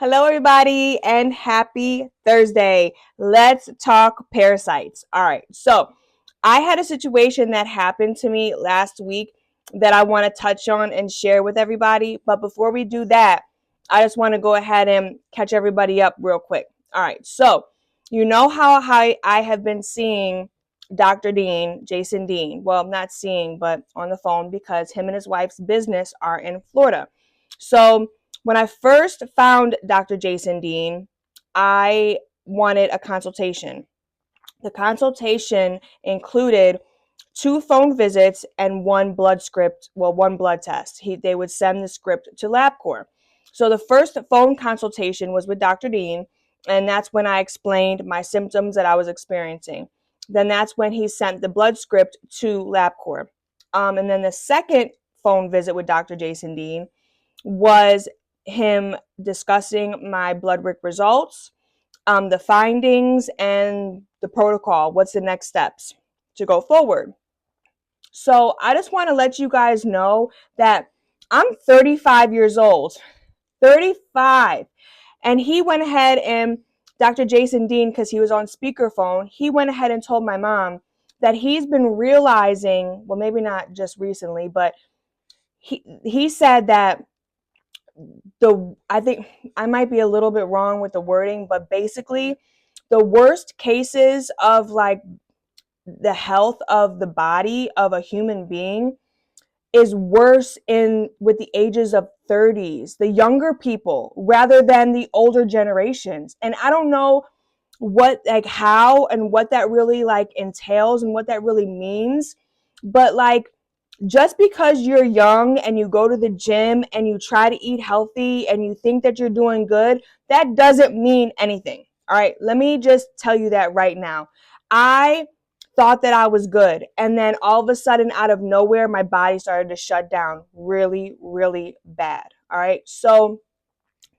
Hello, everybody, and happy Thursday. Let's talk parasites. All right, so I had a situation that happened to me last week that I want to touch on and share with everybody. But before we do that, I just want to go ahead and catch everybody up real quick. All right, so you know how I have been seeing Dr. Dean, Jason Dean. Well, not seeing, but on the phone because him and his wife's business are in Florida. So, when I first found Dr. Jason Dean, I wanted a consultation. The consultation included 2 phone visits and one blood test. They would send the script to LabCorp. So the first phone consultation was with Dr. Dean, and that's when I explained my symptoms that I was experiencing. Then that's when he sent the blood script to LabCorp. And then the second phone visit with Dr. Jason Dean was him discussing my blood work results, the findings, and the protocol. What's the next steps to go forward? So I just want to let you guys know that I'm 35 years old. 35. And he went ahead and Dr. Jason Dean, because he was on speakerphone, he went ahead and told my mom that he's been realizing, well, maybe not just recently, but he said that I think I might be a little bit wrong with the wording, but basically the worst cases of like the health of the body of a human being is worse in with the ages of 30s, the younger people rather than the older generations. And I don't know how and what that really entails and what that really means, but just because you're young and you go to the gym and you try to eat healthy and you think that you're doing good, that doesn't mean anything. All right, let me just tell you that right now. I thought that I was good, and then all of a sudden, out of nowhere, my body started to shut down really, really bad. All right, so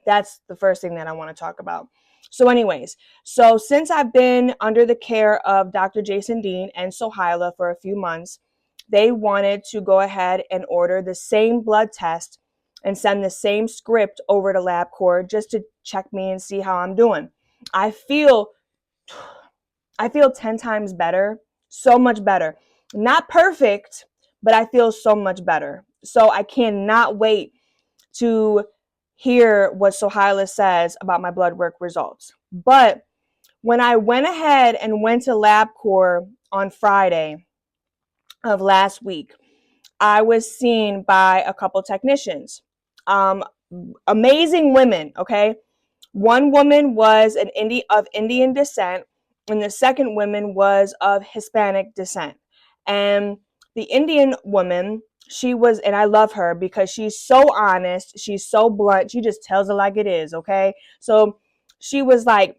that's the first thing that I want to talk about. So anyways, so since I've been under the care of Dr. Jason Dean and Sohaila for a few months, they wanted to go ahead and order the same blood test and send the same script over to LabCorp just to check me and see how I'm doing. I feel 10 times better, so much better. Not perfect, but I feel so much better. So I cannot wait to hear what Sohaila says about my blood work results. But when I went ahead and went to LabCorp on Friday of last week, I was seen by a couple technicians. Amazing women, okay? One woman was of Indian descent, and the second woman was of Hispanic descent. And the Indian woman, and I love her because she's so honest, she's so blunt, she just tells it like it is, okay? So she was like,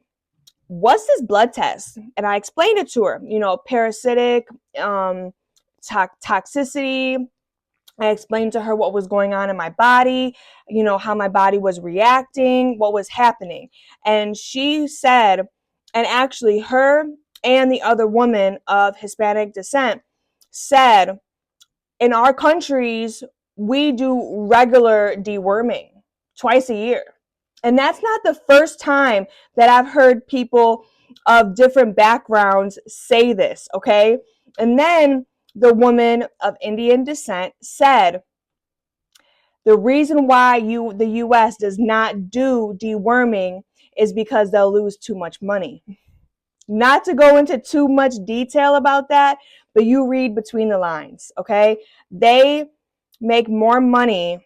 what's this blood test? And I explained it to her, parasitic, toxicity. I explained to her what was going on in my body, how my body was reacting, what was happening. And she said, and actually her and the other woman of Hispanic descent said, in our countries, we do regular deworming twice a year. And that's not the first time that I've heard people of different backgrounds say this, okay? And then the woman of Indian descent said, the reason why the US does not do deworming is because they'll lose too much money. Not to go into too much detail about that, but you read between the lines, okay? They make more money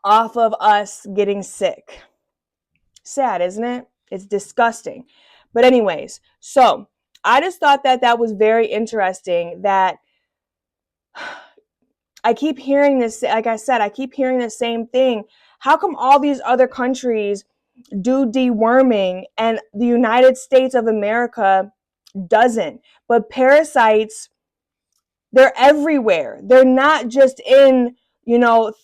off of us getting sick. Sad, isn't it? It's disgusting. But anyways, so I just thought that that was very interesting that I keep hearing this, like I said, I keep hearing the same thing. How come all these other countries do deworming and the United States of America doesn't? But parasites, they're everywhere. They're not just in,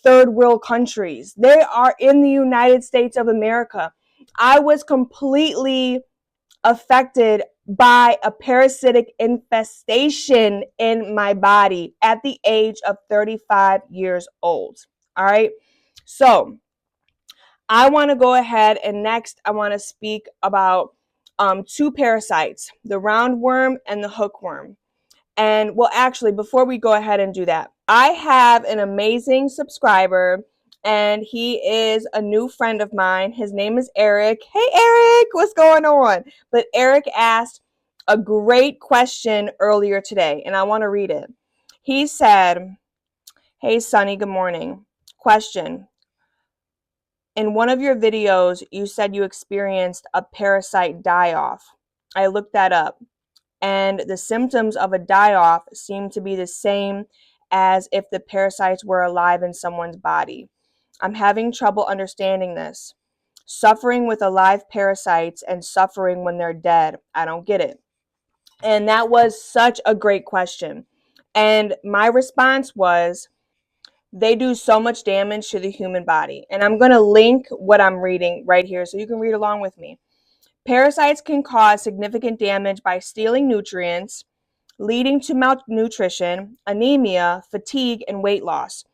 third world countries. They are in the United States of America. I was completely affected by a parasitic infestation in my body at the age of 35 years old. All right. So I want to go ahead and next I want to speak about two parasites, the roundworm and the hookworm. And well, actually, before we go ahead and do that, I have an amazing subscriber and he is a new friend of mine. His name is Eric. Hey, Eric, what's going on? But Eric asked a great question earlier today, and I want to read it. He said, "Hey, Sonny, good morning. Question. In one of your videos, you said you experienced a parasite die-off. I looked that up, and the symptoms of a die-off seem to be the same as if the parasites were alive in someone's body. I'm having trouble understanding this. Suffering with alive parasites and suffering when they're dead. I don't get it." And that was such a great question. And my response was, they do so much damage to the human body. And I'm going to link what I'm reading right here so you can read along with me. Parasites can cause significant damage by stealing nutrients, leading to malnutrition, anemia, fatigue, and weight loss,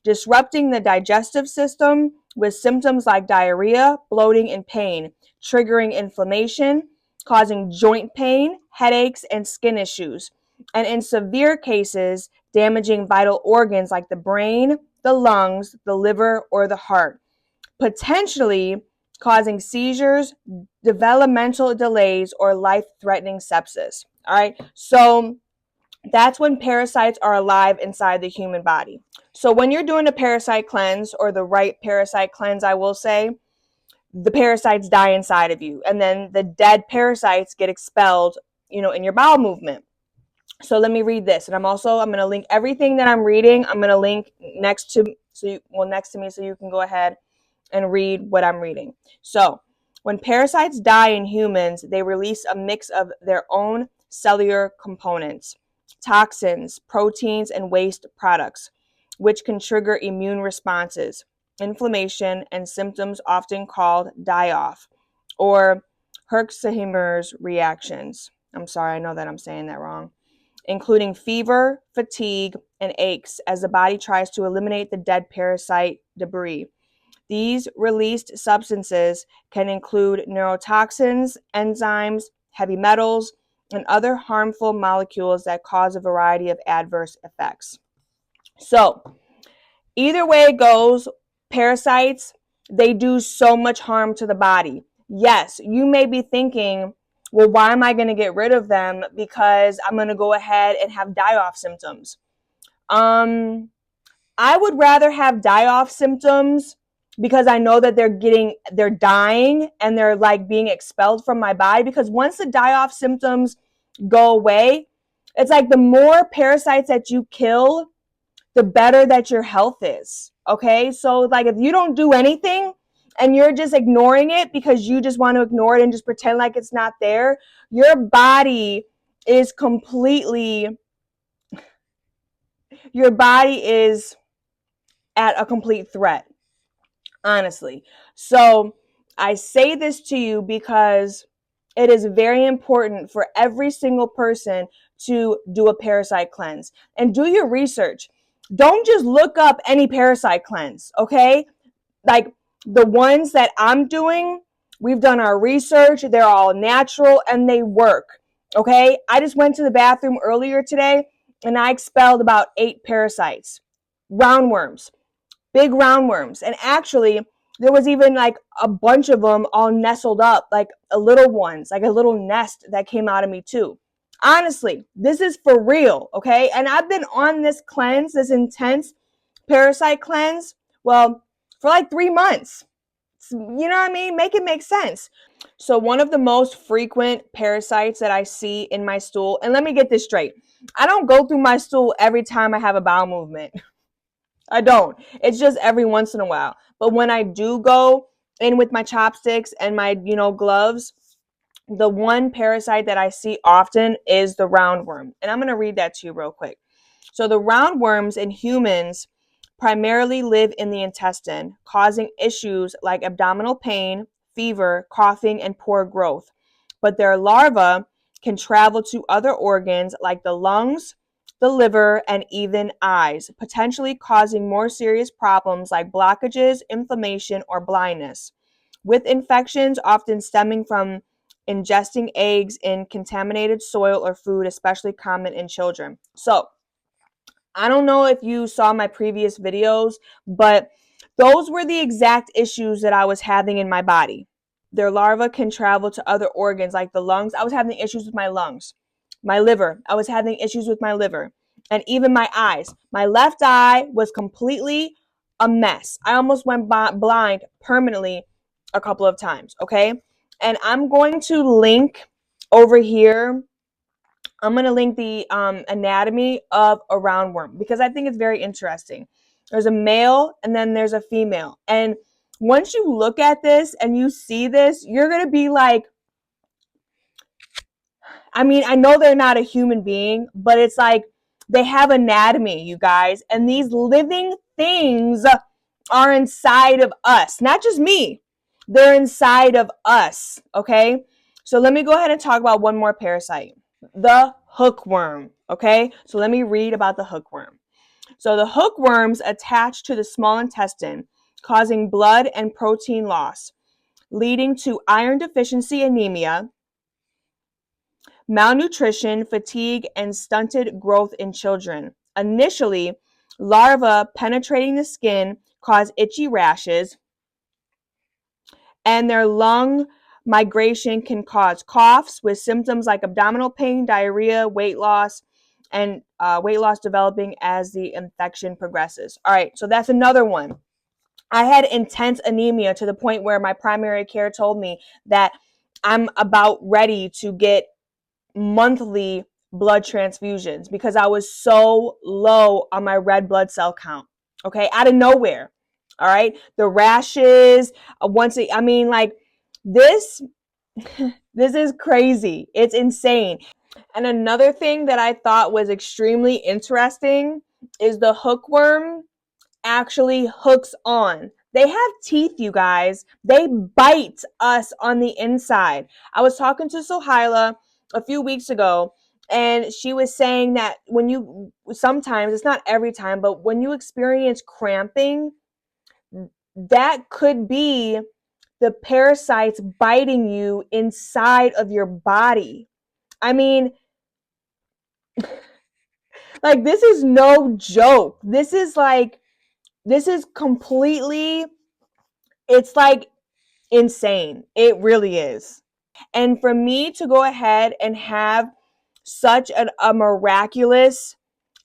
disrupting the digestive system with symptoms like diarrhea, bloating, and pain, triggering inflammation, causing joint pain, headaches, and skin issues, and in severe cases, damaging vital organs like the brain, the lungs, the liver, or the heart, potentially causing seizures, developmental delays, or life-threatening sepsis. All right, so that's when parasites are alive inside the human body. So when you're doing a parasite cleanse, or the right parasite cleanse, I will say, the parasites die inside of you, and then the dead parasites get expelled, in your bowel movement. So let me read this, and I'm going to link everything that I'm reading. I'm going to link next to me, so you can go ahead and read what I'm reading. So, when parasites die in humans, they release a mix of their own cellular components, toxins, proteins, and waste products, which can trigger immune responses, inflammation, and symptoms often called die-off or Herxheimer's reactions. I'm sorry, I know that I'm saying that wrong. Including fever, fatigue, and aches as the body tries to eliminate the dead parasite debris. These released substances can include neurotoxins, enzymes, heavy metals, and other harmful molecules that cause a variety of adverse effects. So, either way it goes, parasites, they do so much harm to the body. Yes, you may be thinking, well, why am I going to get rid of them? Because I'm going to go ahead and have die-off symptoms. I would rather have die-off symptoms because I know that they're dying and they're like being expelled from my body, because once the die-off symptoms go away, it's like the more parasites that you kill, the better that your health is. Okay? So like if you don't do anything and you're just ignoring it because you just want to ignore it and just pretend like it's not there, your body is at a complete threat, honestly. So I say this to you because it is very important for every single person to do a parasite cleanse and do your research. Don't just look up any parasite cleanse, okay? Like the ones that I'm doing, we've done our research, they're all natural and they work, okay? I just went to the bathroom earlier today and I expelled about 8 parasites, roundworms, big roundworms. And actually, there was even like a bunch of them all nestled up, like a little ones, like a little nest that came out of me too. Honestly, this is for real, okay? And I've been on this cleanse, this intense parasite cleanse, well, for like 3 months. You know what I mean? Make it make sense. So one of the most frequent parasites that I see in my stool, and let me get this straight. I don't go through my stool every time I have a bowel movement. I don't. It's just every once in a while. But when I do go in with my chopsticks and my, gloves, the one parasite that I see often is the roundworm. And I'm going to read that to you real quick. So the roundworms in humans primarily live in the intestine, causing issues like abdominal pain, fever, coughing, and poor growth. But their larvae can travel to other organs like the lungs, the liver, and even eyes, potentially causing more serious problems like blockages, inflammation, or blindness, with infections often stemming from ingesting eggs in contaminated soil or food, especially common in children. So, I don't know if you saw my previous videos, but those were the exact issues that I was having in my body. Their larvae can travel to other organs like the lungs. I was having issues with my lungs. My liver. I was having issues with my liver. And even my eyes. My left eye was completely a mess. I almost went blind permanently a couple of times, okay? And I'm going to link over here. I'm going to link the anatomy of a roundworm because I think it's very interesting. There's a male and then there's a female. And once you look at this and you see this, you're going to be like, I mean, I know they're not a human being, but it's like they have anatomy, you guys. And these living things are inside of us, not just me. They're inside of us, okay? So let me go ahead and talk about one more parasite, the hookworm, okay? So let me read about the hookworm. So the hookworms attach to the small intestine, causing blood and protein loss, leading to iron deficiency anemia, malnutrition, fatigue, and stunted growth in children. Initially, larvae penetrating the skin cause itchy rashes, and their lung migration can cause coughs with symptoms like abdominal pain, diarrhea, and weight loss developing as the infection progresses. All right, so that's another one. I had intense anemia to the point where my primary care told me that I'm about ready to get monthly blood transfusions because I was so low on my red blood cell count. Okay, out of nowhere. All right, the rashes. I mean, like this. This is crazy. It's insane. And another thing that I thought was extremely interesting is the hookworm actually hooks on. They have teeth, you guys. They bite us on the inside. I was talking to Sohaila a few weeks ago, and she was saying that sometimes, it's not every time, but when you experience cramping, that could be the parasites biting you inside of your body. I mean, like, this is no joke. This is completely, it's like insane. It really is. And for me to go ahead and have such a miraculous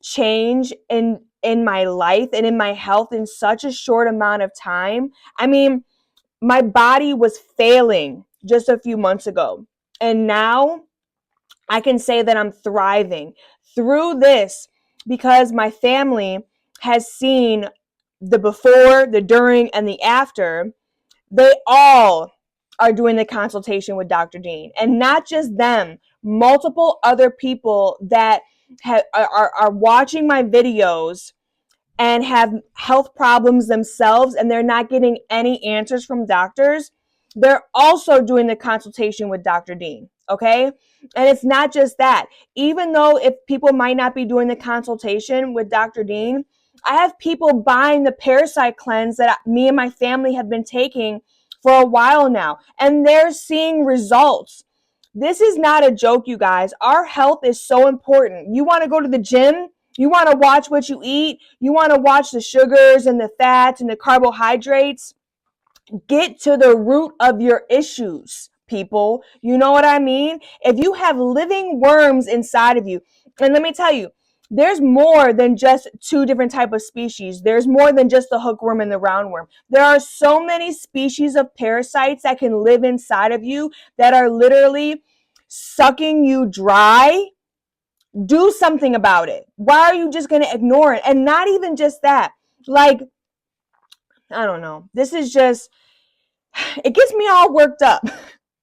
change in my life and in my health in such a short amount of time. I mean, my body was failing just a few months ago. And now I can say that I'm thriving through this because my family has seen the before, the during, and the after. They all are doing the consultation with Dr. Dean, and not just them, multiple other people that are watching my videos and have health problems themselves and they're not getting any answers from doctors. They're also doing the consultation with Dr. Dean, okay? And it's not just that. Even though if people might not be doing the consultation with Dr. Dean, I have people buying the parasite cleanse that me and my family have been taking for a while now, and they're seeing results. This is not a joke, you guys. Our health is so important. You want to go to the gym? You want to watch what you eat? You want to watch the sugars and the fats and the carbohydrates? Get to the root of your issues, people. You know what I mean? If you have living worms inside of you, and let me tell you, there's more than just two different type of species. There's more than just the hookworm and the roundworm. There are so many species of parasites that can live inside of you that are literally sucking you dry. Do something about it. Why are you just going to ignore it? And not even just that. Like, I don't know. This is just, it gets me all worked up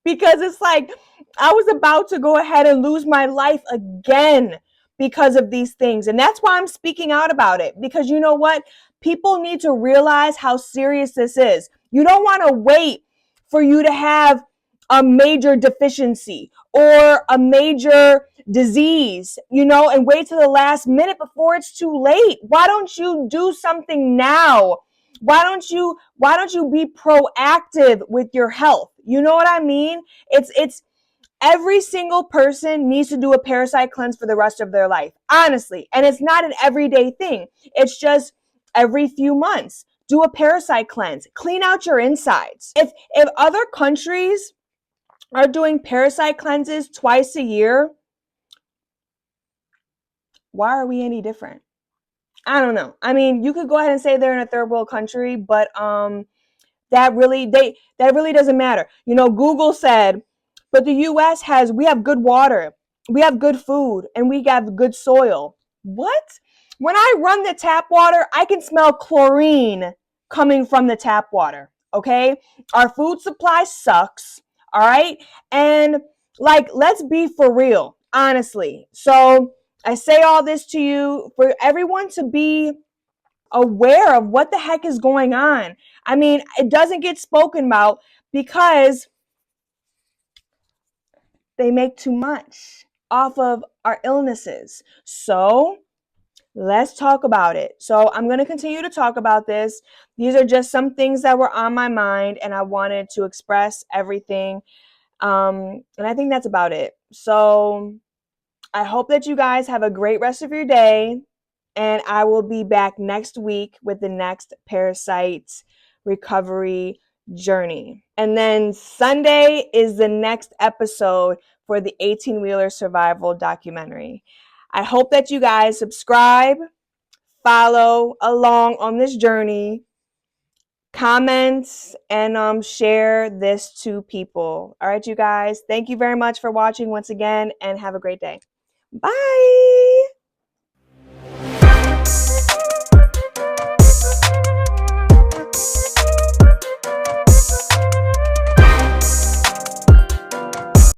because it's like I was about to go ahead and lose my life again because of these things. And that's why I'm speaking out about it, because you know what? People need to realize how serious this is. You don't want to wait for you to have a major deficiency or a major disease, and wait till the last minute before it's too late? Why don't you do something now? Why don't you be proactive with your health? You know what I mean? It's every single person needs to do a parasite cleanse for the rest of their life, honestly. And it's not an everyday thing. It's just every few months. Do a parasite cleanse. Clean out your insides. If other countries are doing parasite cleanses twice a year, why are we any different? I don't know. I mean, you could go ahead and say they're in a third world country, but that really doesn't matter. Google said, but the US we have good water, we have good food, and we have good soil. What? When I run the tap water, I can smell chlorine coming from the tap water. Okay? Our food supply sucks. All right? And let's be for real, honestly. So I say all this to you for everyone to be aware of what the heck is going on. I mean, it doesn't get spoken about because they make too much off of our illnesses. So let's talk about it. So I'm going to continue to talk about this. These are just some things that were on my mind, and I wanted to express everything. And I think that's about it. So I hope that you guys have a great rest of your day. And I will be back next week with the next Parasite Recovery Journey. And then Sunday is the next episode for the 18-Wheeler Survival documentary. I hope that you guys subscribe, follow along on this journey, comment, and share this to people. All right, you guys. Thank you very much for watching once again, and have a great day. Bye.